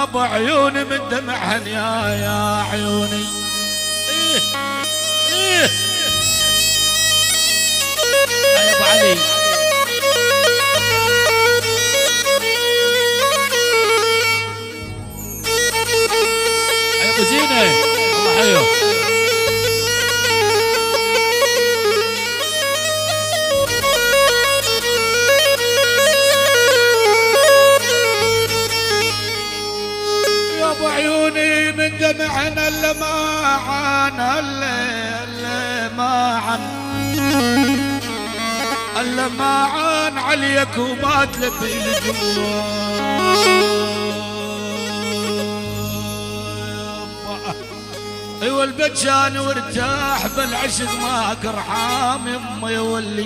ابو عيوني من دمعهن يا عيوني. ايه ايه يا ابو علي. يا ابو زينه الله حيو. عيوني من دمعنا اللماعن اللماعن عليك وما تلبي الجواب. ايوه البجان وارتاح بالعشق ماك ارحام يما يولي.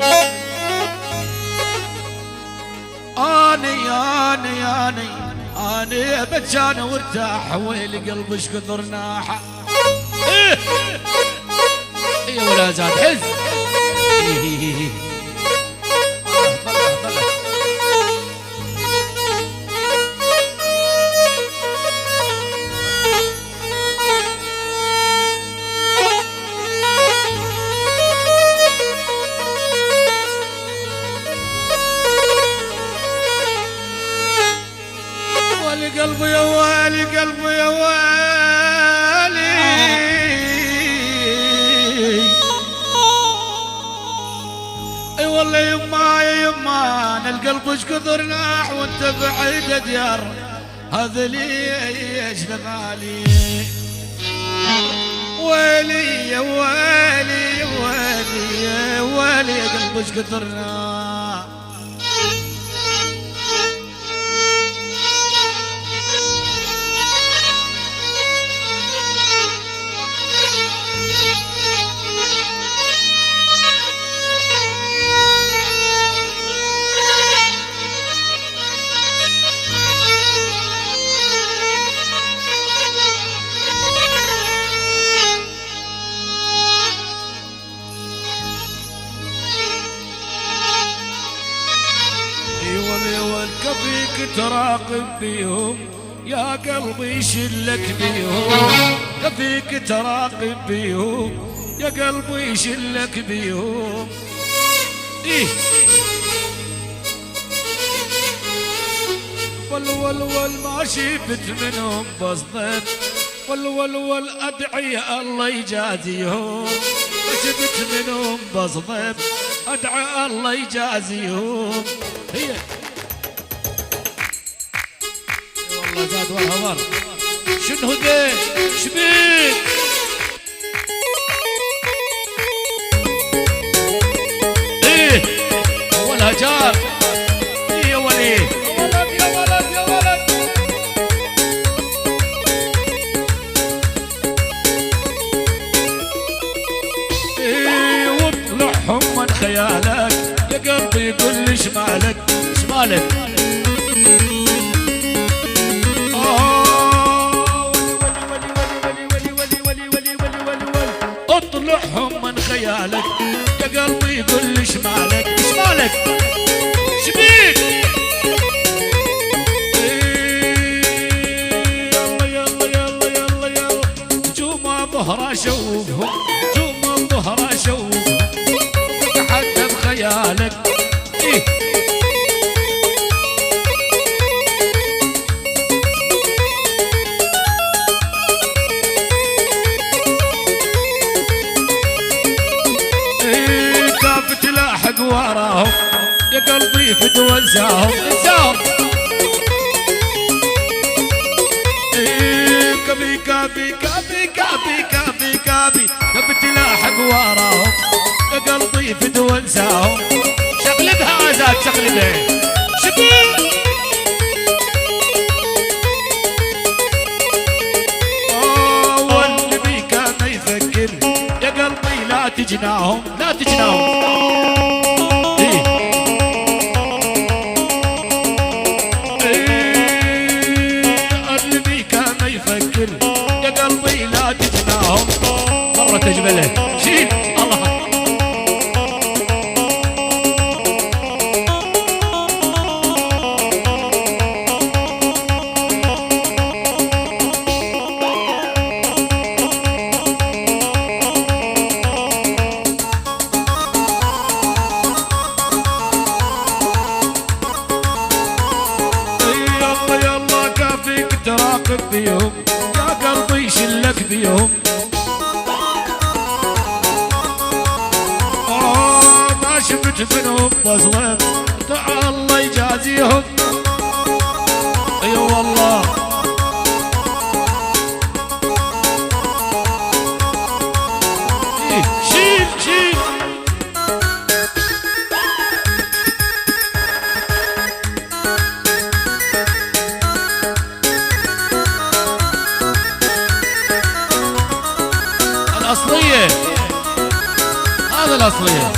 اني بجان وارتاح ويلي قلبي ايش كثر ناحه. ايه ولا زاد حز. قلبي يا والي قلبي يا والي. اي والله يما يا يما انا القلب ايش كثر ناح وانت بعيد ديار هذا ليش لغالي. ويلي يا ويلي يا ويلي يا ويلي يا قلب ايش كثر ناح. كفيك تراقب بيهم يا قلبي شلك بيهم. كفيك تراقب بيهم يا قلبي شلك بيهم. إيه ول ما شفت منهم بصدق. ول ادعي الله يجازيهم. ما شفت منهم بصدق ادعي الله يجازيهم. هي زاد والهوار شنو هدي شبيك. ايه اولها جار. ايه يا ولي يا ولد يا ولد يا ولد. ايه واطلعهم من خيالك يا قلبي قل لي شمالك شمالك. اطلعهم من خيالك يا قلبي قل لي شمالك شمالك شبيك. يلا يلا يلا يلا يلا نجوم ظهرة شوفهم نجوم ظهرة شوفهم حتى بخيالك. إيه وراهم يا قلبي فدوى انساهم انساهم. إيه كبي كابي كابي كابي كابي كابي كبي تلاحق وراهم يا قلبي فدوى انساهم. شغلبها عزاك شغلبها شبيب. واللي بي كان يفكر يا قلبي لا تجناهم لا تجناهم. يا قلبي لا تجناهم مرة تجمله شيل الله. واثق فيهم يا قلبي شلك بيهم. ما شفت منهم بصغر الله يجازيهم. اي والله شيل شيل الأصلية، هذا الأصلية.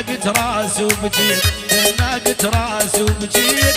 دنقت راسي وبجيت دنقت راسي وبجيت